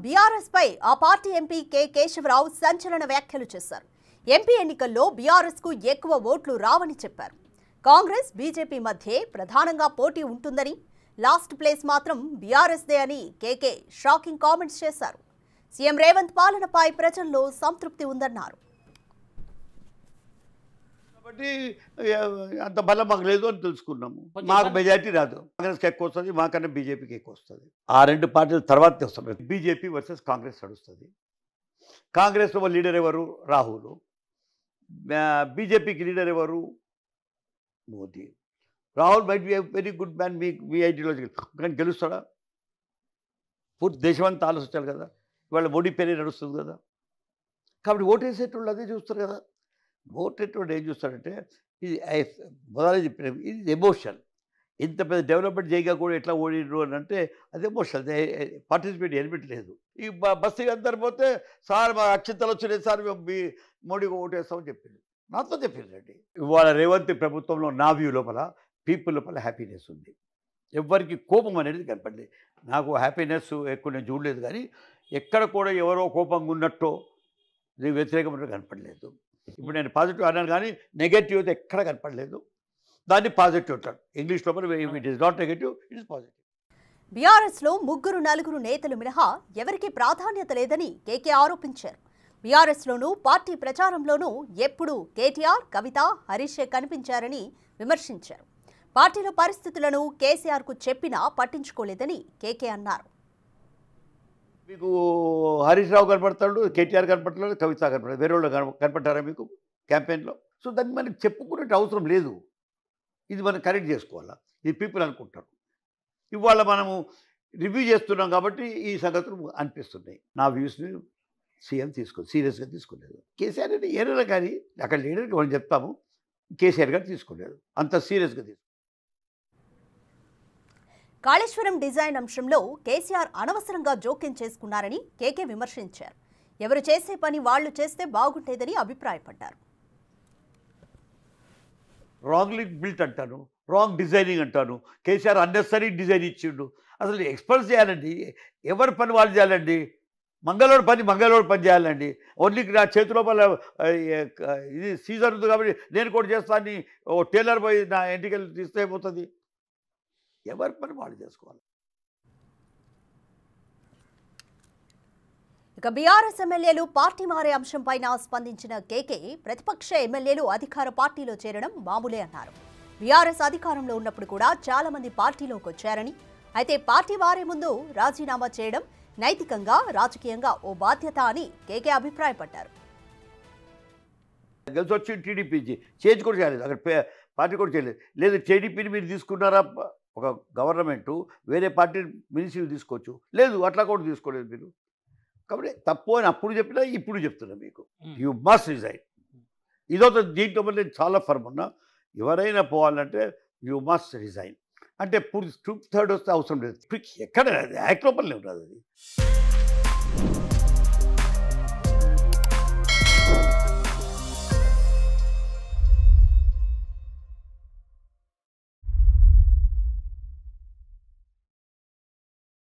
BRS పై ఆ party MP K Keshavarao సంచలన వ్యాఖ్యలు చేశారు. ఎంపీ ఎన్నికల్లో బీఆర్ఎస్ కు ఎక్కువ ఓట్లు రావని చెప్పారు. కాంగ్రెస్ బీజేపీ మధ్య ప్రధానంగా పోటీ ఉంటుందని, లాస్ట్ ప్లేస్ మాత్రం బీఆర్ఎస్ దే అని కేకే షాకింగ్ కామెంట్స్ చేశారు. సీఎం రేవంత్ పాలనపై ప్రజల్లో సంతృప్తి ఉందన్నారు. కాబట్టి అంత బలం మాకు లేదు అని తెలుసుకున్నాము. మాకు మెజారిటీ రాదు. కాంగ్రెస్కి ఎక్కువ వస్తుంది, మాకన్నా బీజేపీకి ఎక్కువ వస్తుంది. ఆ రెండు పార్టీల తర్వాతే వస్తుంది. బీజేపీ వర్సెస్ కాంగ్రెస్ నడుస్తుంది. కాంగ్రెస్లో లీడర్ ఎవరు? రాహుల్. బీజేపీకి లీడర్ ఎవరు? Modi. Rahul might be very good man, me ideological, కానీ గెలుస్తాడా? పూర్తి దేశమంతా ఆలోచించాలి కదా. ఇవాళ మోడీ పేరే నడుస్తుంది కదా. కాబట్టి ఓటేసేటోళ్ళు అదే చూస్తారు కదా. ఓటేటోళ్ళు ఏం చూస్తారంటే, ఇది మొదలు చెప్పిన ఇది ఎమోషన్. ఇంత పెద్ద డెవలప్మెంట్ చేయగా కూడా ఎట్లా ఓడిరు అని అంటే అది ఎమోషన్. పార్టిసిపేట్ ఎలిమెంట్ లేదు. ఈ బస్సు అందరు పోతే సార్ మా అక్షంతలు వచ్చినాయి సార్, మేము మోడీకి ఓటేస్తామని చెప్పింది. నాతో చెప్పిందండి. ఇవాళ రేవంత్ ప్రభుత్వంలో నా వ్యూ లోపల పీపుల్ లోపల హ్యాపీనెస్ ఉంది. ఎవరికి కోపం అనేది కనపడలేదు. నాకు హ్యాపీనెస్ ఎక్కువ నేను చూడలేదు, కానీ ఎక్కడ కూడా ఎవరో కోపంగా ఉన్నట్టో వ్యతిరేకమైన కనపడలేదు. ఇప్పుడు నేను పాజిటివ్ అన్నాను, కానీ నెగటివ్ అయితే ఎక్కడ కనపడలేదు. దాన్ని పాజిటివ్ అంటారు ఇంగ్లీష్ లోపల. It is not negative, it is positive. BRS లో ముగ్గురు నలుగురు నేతలు మినహా ఎవరికి ప్రాధాన్యత లేదని కేకే ఆరోపించారు. బీఆర్ఎస్ లోనూ పార్టీ ప్రచారంలోనూ ఎప్పుడూ కేటీఆర్, కవిత, హరీషే కనిపించారని విమర్శించారు. పార్టీలో పరిస్థితులను కేసీఆర్ కు చెప్పినా పట్టించుకోలేదని కేకే అన్నారు. మీకు హరీష్ రావు కనపడతాడు, కేటీఆర్ కనపడతాడు, కవిత కనపడతాడు. వేరే వాళ్ళు కనపడ్డారా మీకు క్యాంపెయిన్లో? సో దాన్ని మనకి చెప్పుకునే అవసరం లేదు. ఇది మనం కరెక్ట్ చేసుకోవాలా. ఇది పీపుల్ అనుకుంటారు. ఇవాళ మనము రివ్యూ చేస్తున్నాం కాబట్టి ఈ సంగతులు అనిపిస్తున్నాయి. నా వ్యూస్ని సీఎం సీరియస్గా తీసుకోలేదు. కేసీఆర్ అంటే ఏదైనా కానీ అక్కడ లీడర్కి మనం చెప్తాము, కేసీఆర్ గారు తీసుకోలేదు, అంత సీరియస్గా తీసుకున్నారు. కాళేశ్వరం డిజైన్ అంశంలో కేసీఆర్ అనవసరంగా జోక్యం చేసుకున్నారని కేకే విమర్శించారు. ఎవరు చేసే పని వాళ్లు చేస్తే బాగుంటేదని అభిప్రాయపడ్డారు. రాంగ్లీ బిల్ట్ అంటాను, రాంగ్ డిజైనింగ్ అంటాను. కేసీఆర్ అన్నెసరీ డిజైన్ ఇచ్చిండు. అసలు ఎక్స్పర్ట్స్ చేయాలండి, ఎవరి పని వాళ్ళు చేయాలండి. మంగళవాడు పని చేయాలండి. ఓన్లీ నా చేతి లోపల ఇది సీజన్ ఉంది కాబట్టి నేను కూడా చేస్తాను, ఓ టైలర్ పోయి నా ఎంటికలు తీస్తే అయిపోతుంది. ఎవరి పని వాళ్ళు చేసుకోవాలి. ఇక బీఆర్ఎస్ ఎమ్మెల్యేలు పార్టీ మారే అంశంపైన స్పందించిన కేకే ప్రతిపక్ష ఎమ్మెల్యేలు అధికార పార్టీలో చేరడం మామూలే అన్నారు. బీఆర్ఎస్ అధికారంలో ఉన్నప్పుడు కూడా చాలా మంది పార్టీలోకి వచ్చారని, అయితే పార్టీ మారే ముందు రాజీనామా చేయడం నైతికంగా, రాజకీయంగా ఓ బాధ్యత అని కేకే అభిప్రాయపడ్డారు. గెలిచి వచ్చి టీడీపీ చేంజ్ కూడా చేయలేదు, అక్కడ పార్టీ కూడా చేయలేదు. లేదు టీడీపీని మీరు తీసుకున్నారా? ఒక గవర్నమెంటు వేరే పార్టీ మినిస్ట్రీ తీసుకోవచ్చు, లేదు అట్లా కూడా తీసుకోలేదు మీరు. కాబట్టి తప్పు అని అప్పుడు చెప్పినా ఇప్పుడు చెప్తున్నా మీకు, యూ మస్ట్ రిజైన్. ఇదొక దీంట్లో నేను చాలా ఫర్మ్ ఉన్నా. ఎవరైనా పోవాలంటే యూ మస్ట్ రిజైన్. అంటే పూర్తి 2/3 వస్తే అవసరం లేదు. ఎక్కడ యాక్ట్ లోపలనే ఉన్నది అది.